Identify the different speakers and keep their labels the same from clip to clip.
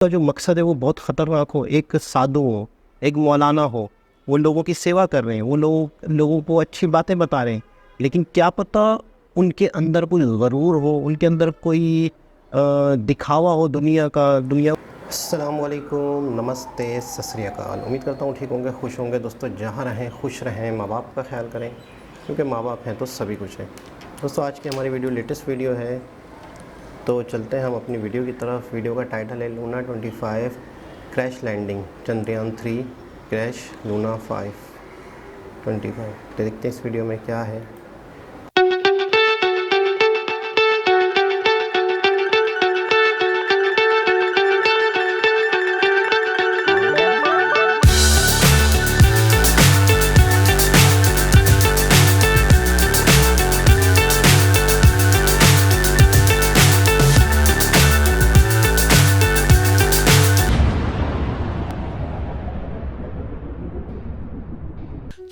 Speaker 1: का जो मकसद है वो बहुत ख़तरनाक हो, एक साधु हो, एक मौलाना हो, वो लोगों की सेवा कर रहे हैं, वो लोगों को अच्छी बातें बता रहे हैं, लेकिन क्या पता उनके अंदर कोई गरूर हो, उनके अंदर कोई दिखावा हो दुनिया। अस्सलामुअलैकुम, नमस्ते, सत श्री अकाल। उम्मीद करता हूँ ठीक होंगे, खुश होंगे। दोस्तों जहाँ रहें खुश रहें, माँ बाप का ख्याल करें, क्योंकि माँ बाप हैं तो सभी कुछ है। दोस्तों आज की हमारी वीडियो लेटेस्ट वीडियो है, तो चलते हैं हम अपनी वीडियो की तरफ। वीडियो का टाइटल है Luna 25 crash landing, Chandrayaan 3 crash Luna 5-25। तो देखते हैं इस वीडियो में क्या है।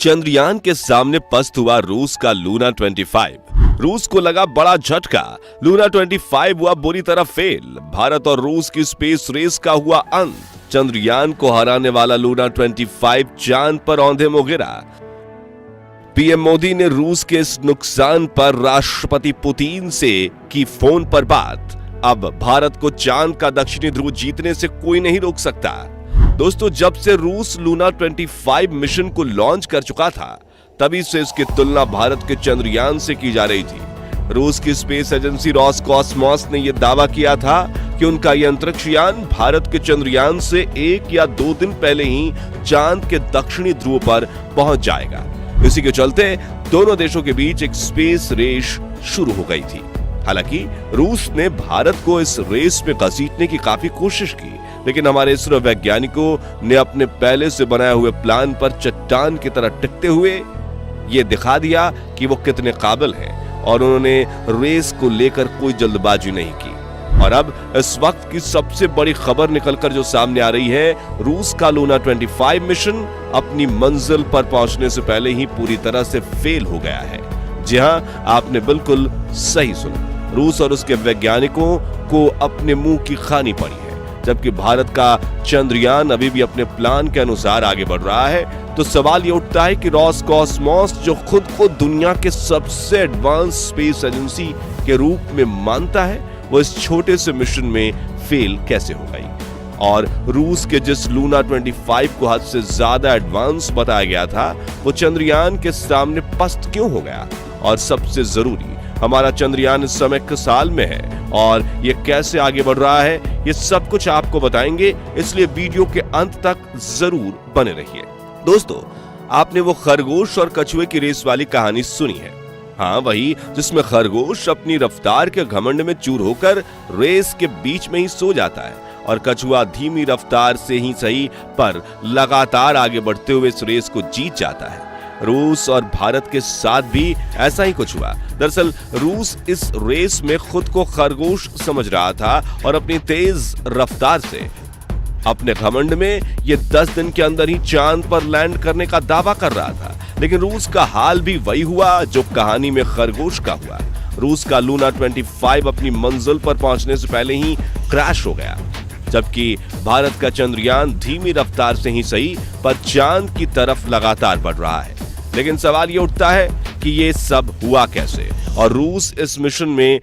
Speaker 2: चंद्रयान के सामने पस्त हुआ रूस का लूना 25। रूस को लगा बड़ा झटका। लूना 25 हुआ बुरी तरह फेल। भारत और रूस की स्पेस रेस का हुआ अंत। चंद्रयान को हराने वाला लूना 25 चांद पर औंधे मुँह गिरा। पीएम मोदी ने रूस के इस नुकसान पर राष्ट्रपति पुतिन से की फोन पर बात। अब भारत को चांद का दक्षिणी ध्रुव जीतने से कोई नहीं रोक सकता। दोस्तों जब से रूस लूना 25 मिशन को लॉन्च कर चुका था, तभी से इसकी तुलना भारत के चंद्रयान से की जा रही थी। रूस की स्पेस एजेंसी रोसकॉसमॉस ने यह दावा किया था कि उनका यह अंतरिक्ष यान भारत के चंद्रयान से 1 या 2 दिन पहले ही चांद के दक्षिणी ध्रुव पर पहुंच जाएगा। इसी के चलते दोनों देशों के बीच एक स्पेस रेस शुरू हो गई थी। हालांकि रूस ने भारत को इस रेस में घसीटने की काफी कोशिश की, लेकिन हमारे इसरो वैज्ञानिकों ने अपने पहले से बनाए हुए प्लान पर चट्टान की तरह टिकते हुए ये दिखा दिया कि वो कितने काबिल हैं, और उन्होंने रेस को लेकर कोई जल्दबाजी नहीं की। और अब इस वक्त की सबसे बड़ी खबर निकलकर जो सामने आ रही है, रूस का लूना 25 मिशन अपनी मंजिल पर पहुंचने से पहले ही पूरी तरह से फेल हो गया है। जी हां, आपने बिल्कुल सही सुना। रूस और उसके वैज्ञानिकों को अपने मुंह की खानी पड़ी है। जबकि भारत का चंद्रयान अभी भी अपने प्लान के अनुसार आगे बढ़ रहा है, तो सवाल ये उठता है कि रोसकॉसमॉस जो खुद को दुनिया के सबसे एडवांस स्पेस एजेंसी के रूप में मानता है, वो इस छोटे से मिशन में फेल कैसे हो गई। और रूस के जिस लूना 25 को हद से ज्यादा एडवांस बताया गया था, वो चंद्रयान के सामने पस्त क्यों हो गया। और सबसे जरूरी, हमारा चंद्रयान इस समय किस साल में है और ये कैसे आगे बढ़ रहा है, ये सब कुछ आपको बताएंगे, इसलिए वीडियो के अंत तक जरूर बने रहिए। दोस्तों आपने वो खरगोश और कछुए की रेस वाली कहानी सुनी है। हाँ, वही जिसमें खरगोश अपनी रफ्तार के घमंड में चूर होकर रेस के बीच में ही सो जाता है, और कछुआ धीमी रफ्तार से ही सही पर लगातार आगे बढ़ते हुए इस रेस को जीत जाता है। रूस और भारत के साथ भी ऐसा ही कुछ हुआ। दरअसल रूस इस रेस में खुद को खरगोश समझ रहा था और अपनी तेज रफ्तार से अपने घमंड में ये 10 दिन के अंदर ही चांद पर लैंड करने का दावा कर रहा था। लेकिन रूस का हाल भी वही हुआ जो कहानी में खरगोश का हुआ। रूस का लूना 25 अपनी मंजिल पर पहुंचने से पहले ही क्रैश हो गया, जबकि भारत का चंद्रयान धीमी रफ्तार से ही सही पर चांद की तरफ लगातार बढ़ रहा है। लेकिन सवाल ये उठता है कि ये सब हुआ कैसे और रूस इस मिशन में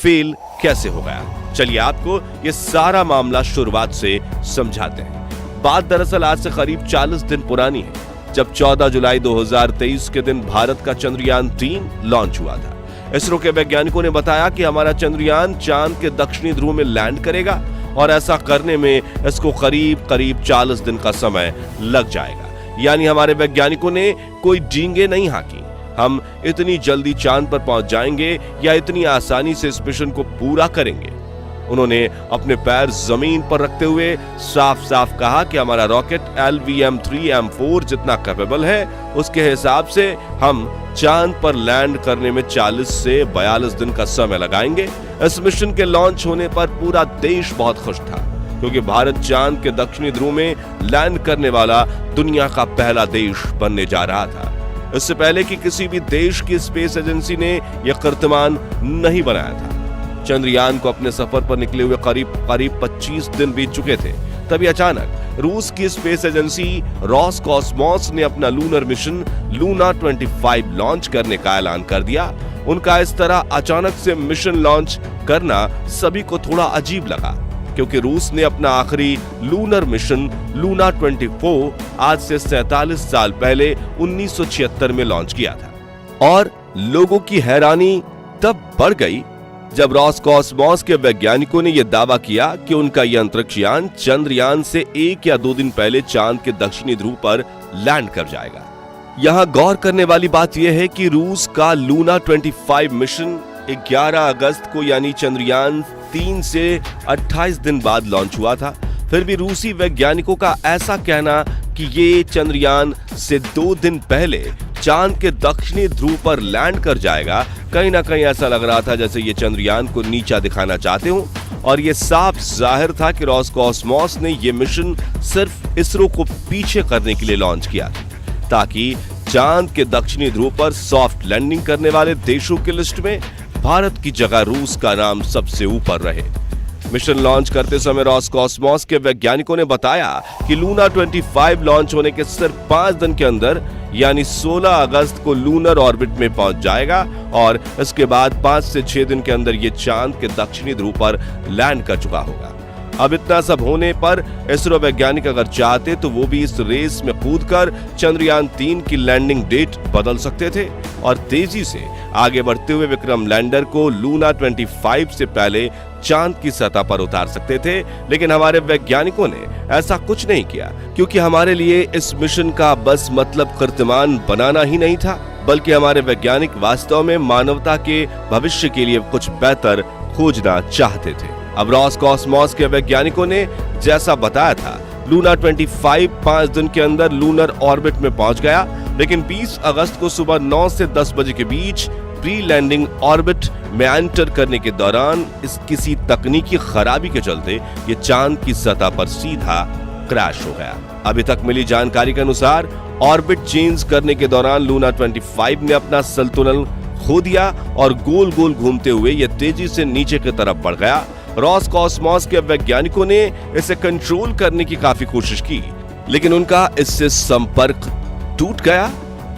Speaker 2: फेल कैसे हो गया। चलिए आपको ये सारा मामला शुरुआत से समझाते हैं। बात दरअसल आज से करीब 40 दिन पुरानी है, जब 14 जुलाई 2023 के दिन भारत का चंद्रयान 3 लॉन्च हुआ था। इसरो के वैज्ञानिकों ने बताया कि हमारा चंद्रयान चांद के दक्षिणी ध्रुव में लैंड करेगा, और ऐसा करने में इसको करीब 40 दिन का समय लग जाएगा। यानी हमारे वैज्ञानिकों ने कोई डींगे नहीं हाँकी। हम इतनी जल्दी चांद पर पहुंच जाएंगे या इतनी आसानी से इस मिशन को पूरा करेंगे। उन्होंने अपने पैर जमीन पर रखते हुए साफ साफ कहा कि हमारा रॉकेट LVM-3M4 जितना कैपेबल है, उसके हिसाब से हम चांद पर लैंड करने में 40 से 42 दिन का समय लगाएंगे। इस मिशन के लॉन्च होने पर पूरा देश बहुत खुश था, क्योंकि भारत चांद के दक्षिणी ध्रुव में लैंड करने वाला दुनिया का पहला देश बनने जा रहा था। इससे पहले कि किसी भी देश की स्पेस एजेंसी ने यह कीर्तिमान नहीं बनाया था। चंद्रयान को अपने सफर पर निकले हुए करीब 25 दिन बीत चुके थे। तभी अचानक रूस की स्पेस एजेंसी रोसकॉस्मोस ने अपना लूनर मिशन लूना 25 लॉन्च करने का ऐलान कर दिया। उनका इस तरह अचानक से मिशन लॉन्च करना सभी को थोड़ा अजीब लगा, क्योंकि रूस ने अपना आखिरी लूनर मिशन लूना 24 आज से 47 साल पहले 1976 में लॉन्च किया था। और लोगों की हैरानी तब बढ़ गई जब रोसकॉस्मोस के वैज्ञानिकों ने यह दावा किया कि उनका यह अंतरिक्षयान चंद्रयान से 1 या 2 दिन पहले चांद के दक्षिणी ध्रुव पर लैंड कर जाएगा। यहां गौर करने वाली बात यह है कि रूस का लूना 25 मिशन 11 अगस्त को यानी चंद्रयान 3 से 28 दिन बाद लॉन्च हुआ था। फिर भी रूसी वैज्ञानिकों का ऐसा कहना कि ये चंद्रयान से 2 दिन पहले चांद के दक्षिणी ध्रुव पर लैंड कर जाएगा, कहीं ना कहीं ऐसा लग रहा था जैसे ये चंद्रयान को नीचा दिखाना चाहते हो। और ये साफ जाहिर था कि रोसकॉस्मोस ने ये मिशन सिर्फ इसरो को पीछे करने के लिए लॉन्च किया था, ताकि चांद के दक्षिणी ध्रुव पर सॉफ्ट लैंडिंग करने वाले देशों की लिस्ट में भारत की जगह रूस का नाम सबसे ऊपर रहे। मिशन लॉन्च करते समय रोसकॉस्मोस के वैज्ञानिकों ने बताया कि लूना 25 लॉन्च होने के सिर्फ 5 दिन के अंदर यानी 16 अगस्त को लूनर ऑर्बिट में पहुंच जाएगा और इसके बाद 5 से 6 दिन के अंदर ये चांद के दक्षिणी ध्रुव पर लैंड कर चुका होगा। अब इतना सब होने पर इसरो वैज्ञानिक अगर चाहते तो वो भी इस रेस में कूदकर चंद्रयान 3 की लैंडिंग डेट बदल सकते थे और तेजी से आगे बढ़ते हुए विक्रम लैंडर को लूना 25 से पहले चांद की सतह पर उतार सकते थे। लेकिन हमारे वैज्ञानिकों ने ऐसा कुछ नहीं किया, क्योंकि हमारे लिए इस मिशन का बस मतलब कीर्तिमान बनाना ही नहीं था, बल्कि हमारे वैज्ञानिक वास्तव में मानवता के भविष्य के लिए कुछ बेहतर खोजना चाहते थे। अब रोसकॉस्मोस के वैज्ञानिकों ने जैसा बताया था, लूना 25 5 दिन के अंदर लूनर ऑर्बिट में पहुंच गया, लेकिन 20 अगस्त को सुबह 9 से 10 बजे के बीच प्री लैंडिंग ऑर्बिट में एंटर करने के दौरान इस किसी तकनीकी खराबी के चलते ये चांद की सतह पर सीधा क्रैश हो गया। अभी तक मिली जानकारी के अनुसार ऑर्बिट चेंज करने के दौरान लूना 25 ने अपना संतुलन खो दिया और गोल गोल घूमते हुए ये तेजी से नीचे की तरफ बढ़ गया। रोसकॉस्मोस के वैज्ञानिकों ने इसे कंट्रोल करने की काफी कोशिश की, लेकिन उनका इससे संपर्क टूट गया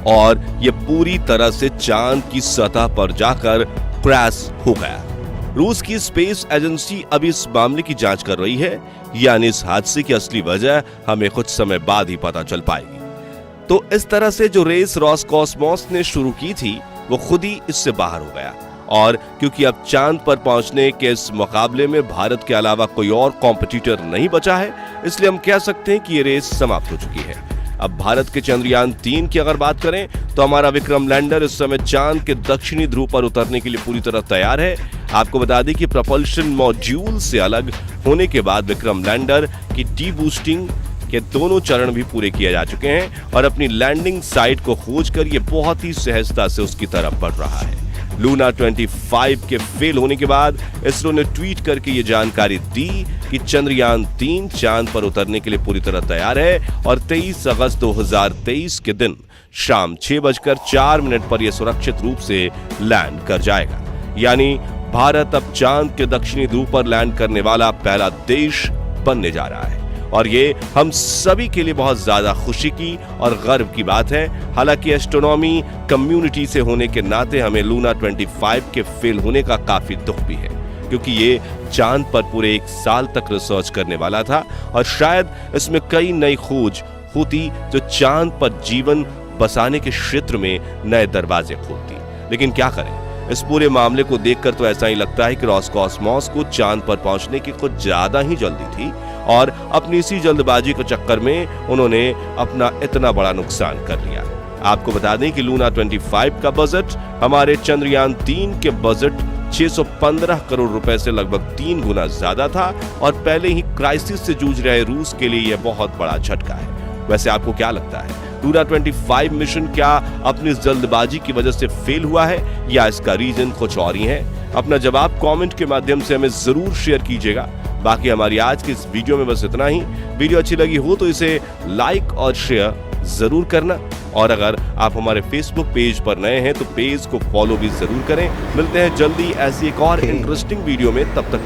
Speaker 2: और यह पूरी तरह से चांद की सतह पर जाकर क्रैश हो गया। रूस की स्पेस एजेंसी अभी इस मामले की जांच कर रही है, यानी इस हादसे की असली वजह हमें कुछ समय बाद ही पता चल पाएगी। तो इस तरह से जो रेस रोसकॉस्मोस ने शुरू की थी वो खुद ही इससे बाहर हो गया, और क्योंकि अब चांद पर पहुंचने के इस मुकाबले में भारत के अलावा कोई और कॉम्पिटिटर नहीं बचा है, इसलिए हम कह सकते हैं कि ये रेस समाप्त हो चुकी है। अब भारत के चंद्रयान 3 की अगर बात करें तो हमारा विक्रम लैंडर इस समय चांद के दक्षिणी ध्रुव पर उतरने के लिए पूरी तरह तैयार है। आपको बता दें कि propulsion मॉड्यूल से अलग होने के बाद विक्रम लैंडर की डी-बूस्टिंग के दोनों चरण भी पूरे किए जा चुके हैं और अपनी लैंडिंग साइट को खोजकर ये बहुत ही सहजता से उसकी तरफ बढ़ रहा है। लूना 25 के फेल होने के बाद इसरो ने ट्वीट करके ये जानकारी दी कि चंद्रयान 3 चांद पर उतरने के लिए पूरी तरह तैयार है और 23 अगस्त 2023 के दिन शाम 6:04 पर यह सुरक्षित रूप से लैंड कर जाएगा। यानी भारत अब चांद के दक्षिणी ध्रुव पर लैंड करने वाला पहला देश बनने जा रहा है और ये हम सभी के लिए बहुत ज्यादा खुशी की और गर्व की बात है। हालांकि एस्ट्रोनॉमी कम्युनिटी से होने के नाते हमें लूना 25 के फेल होने का काफी दुख भी है, क्योंकि ये चांद पर पूरे 1 साल तक रिसर्च करने वाला था और शायद इसमें कई नई खोज होती जो चांद पर जीवन बसाने के क्षेत्र में नए दरवाजे खोलती। लेकिन क्या करें, इस पूरे मामले को देखकर तो ऐसा ही लगता है कि रोसकॉस्मोस को चांद पर पहुंचने की कुछ ज्यादा ही जल्दी थी और अपनी इसी जल्दबाजी के चक्कर में उन्होंने अपना इतना बड़ा नुकसान कर लिया। आपको बता दें कि लूना 25 का बजट हमारे चंद्रयान 3 के बजट 615 करोड़ रुपए से लगभग 3 गुना ज्यादा था और पहले ही क्राइसिस से जूझ रहे रूस के लिए यह बहुत बड़ा झटका है। वैसे आपको क्या लगता है, लूना 25 मिशन क्या अपनी जल्दबाजी की वजह से फेल हुआ है या इसका रीजन कुछ और ही है? अपना जवाब कमेंट के माध्यम से हमें जरूर शेयर कीजिएगा। बाकी हमारी आज की इस वीडियो में बस इतना ही। वीडियो अच्छी लगी हो तो इसे लाइक और शेयर जरूर करना। और अगर आप हमारे फेसबुक पेज पर नए हैं तो पेज को फॉलो भी जरूर करें। मिलते हैं जल्दी ऐसी एक और इंटरेस्टिंग वीडियो में, तब तक।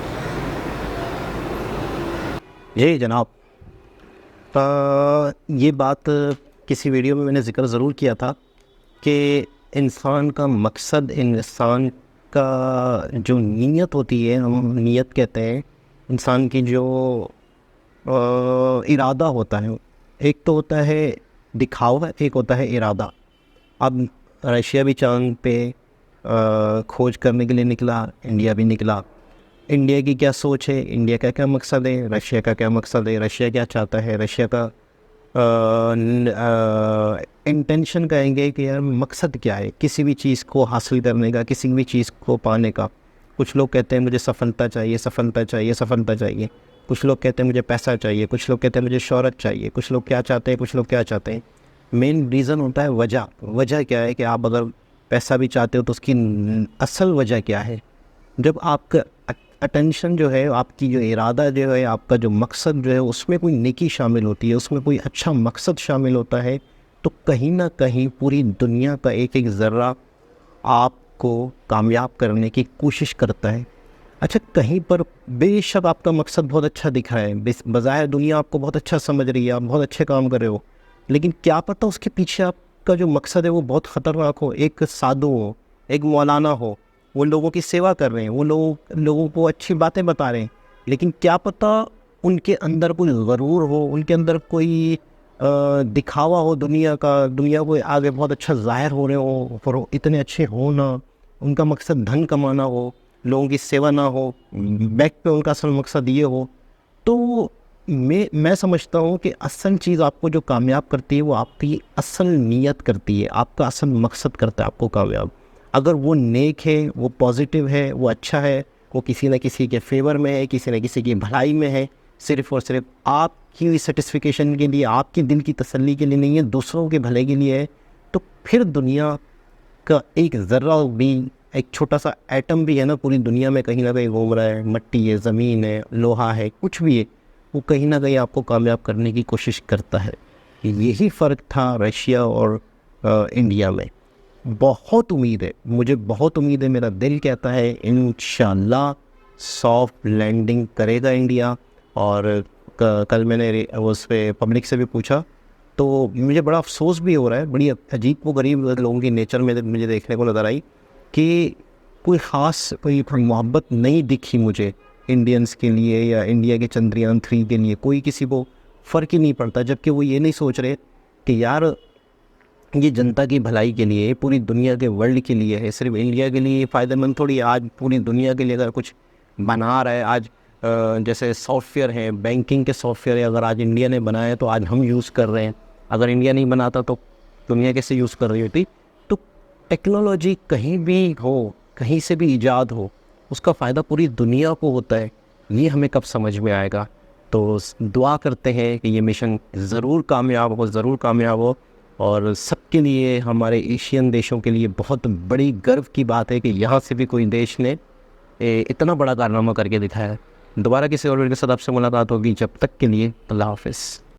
Speaker 1: जी जनाब, ये बात किसी वीडियो में मैंने ज़िक्र ज़रूर किया था कि इंसान का मकसद, इंसान का जो नीयत होती है, हम नीयत कहते हैं, इंसान की जो इरादा होता है, एक तो होता है दिखावा, एक होता है इरादा। अब रशिया भी चांद पे खोज करने के लिए निकला, इंडिया भी निकला। इंडिया की क्या सोच है, इंडिया का क्या मकसद है, रशिया का क्या मकसद है, रशिया क्या चाहता है, रशिया का इंटेंशन कहेंगे कि यार मकसद क्या है किसी भी चीज़ को हासिल करने का, किसी भी चीज़ को पाने का। कुछ लोग कहते हैं मुझे सफलता चाहिए, सफलता चाहिए, सफलता चाहिए। कुछ लोग कहते हैं मुझे पैसा चाहिए, कुछ लोग कहते हैं मुझे शोहरत चाहिए। कुछ लोग क्या चाहते हैं, कुछ लोग क्या चाहते हैं। मेन रीज़न होता है वजह। वजह क्या है कि आप अगर पैसा भी चाहते हो तो उसकी असल वजह क्या है। जब आपका अटेंशन जो है, आपकी जो इरादा जो है, आपका जो मकसद जो है, उसमें कोई नेकी शामिल होती है, उसमें कोई अच्छा मकसद शामिल होता है, तो कहीं ना कहीं पूरी दुनिया का एक एक ज़र्रा आपको कामयाब करने की कोशिश करता है। अच्छा, कहीं पर बेशक आपका मकसद बहुत अच्छा दिख रहा है, बज़ाहिर दुनिया आपको बहुत अच्छा समझ रही है, आप बहुत अच्छे काम कर रहे हो, लेकिन क्या पता उसके पीछे आपका जो मकसद है वो बहुत ख़तरनाक हो। एक साधु हो, एक मौलाना हो, वो लोगों की सेवा कर रहे हैं, वो लोगों को अच्छी बातें बता रहे हैं, लेकिन क्या पता उनके अंदर कोई गरूर हो, उनके अंदर कोई दिखावा हो दुनिया का, दुनिया को आगे बहुत अच्छा ज़ाहिर हो रहे हो, पर वो इतने अच्छे हो ना, उनका मकसद धन कमाना हो, लोगों की सेवा ना हो, बैक पे उनका असल मकसद ये हो। तो मैं समझता हूँ कि असल चीज़ आपको जो कामयाब करती है वो आपकी असल नीयत करती है, आपका असल मकसद करता है आपको कामयाब। अगर वो नेक है, वो पॉजिटिव है, वो अच्छा है, वो किसी न किसी के फेवर में है, किसी न किसी की भलाई में है, सिर्फ़ और सिर्फ आपकी सेटिस्फिकेशन के लिए, आपके दिल की तसल्ली के लिए नहीं है, दूसरों के भले के लिए है, तो फिर दुनिया का एक ज़र्रा भी, एक छोटा सा एटम भी है ना पूरी दुनिया में कहीं ना कहीं घूम रहा है, मिट्टी है, ज़मीन है, लोहा है, कुछ भी है, वो कहीं ना कहीं आपको कामयाब करने की कोशिश करता है। यही फ़र्क था रशिया और इंडिया में। बहुत उम्मीद है, मुझे बहुत उम्मीद है, मेरा दिल कहता है इंशाल्लाह सॉफ्ट लैंडिंग करेगा इंडिया। और कल मैंने उस पे पब्लिक से भी पूछा तो मुझे बड़ा अफसोस भी हो रहा है, बड़ी अजीब व गरीब लोगों की नेचर में मुझे देखने को नज़र आई कि कोई ख़ास कोई मोहब्बत नहीं दिखी मुझे इंडियंस के लिए या इंडिया के चंद्रयान-3 के लिए। कोई किसी को फ़र्क ही नहीं पड़ता, जबकि वो ये नहीं सोच रहे कि यार ये जनता की भलाई के लिए, पूरी दुनिया के वर्ल्ड के लिए है, सिर्फ इंडिया के लिए फ़ायदेमंद थोड़ी। आज पूरी दुनिया के लिए अगर कुछ बना रहा है, आज जैसे सॉफ्टवेयर है, बैंकिंग के सॉफ्टवेयर है, अगर आज इंडिया ने बनाया है तो आज हम यूज़ कर रहे हैं। अगर इंडिया नहीं बनाता तो दुनिया कैसे यूज़ कर रही होती। तो टेक्नोलॉजी कहीं भी हो, कहीं से भी ईजाद हो, उसका फ़ायदा पूरी दुनिया को होता है। ये हमें कब समझ में आएगा। तो दुआ करते हैं कि ये मिशन ज़रूर कामयाब हो, ज़रूर कामयाब हो। और सबके लिए, हमारे एशियन देशों के लिए बहुत बड़ी गर्व की बात है कि यहाँ से भी कोई देश ने इतना बड़ा कारनामा करके दिखाया है। दोबारा किसी और वीडियो के साथ आपसे मुलाकात होगी, जब तक के लिए अल्लाह हाफ़िज़।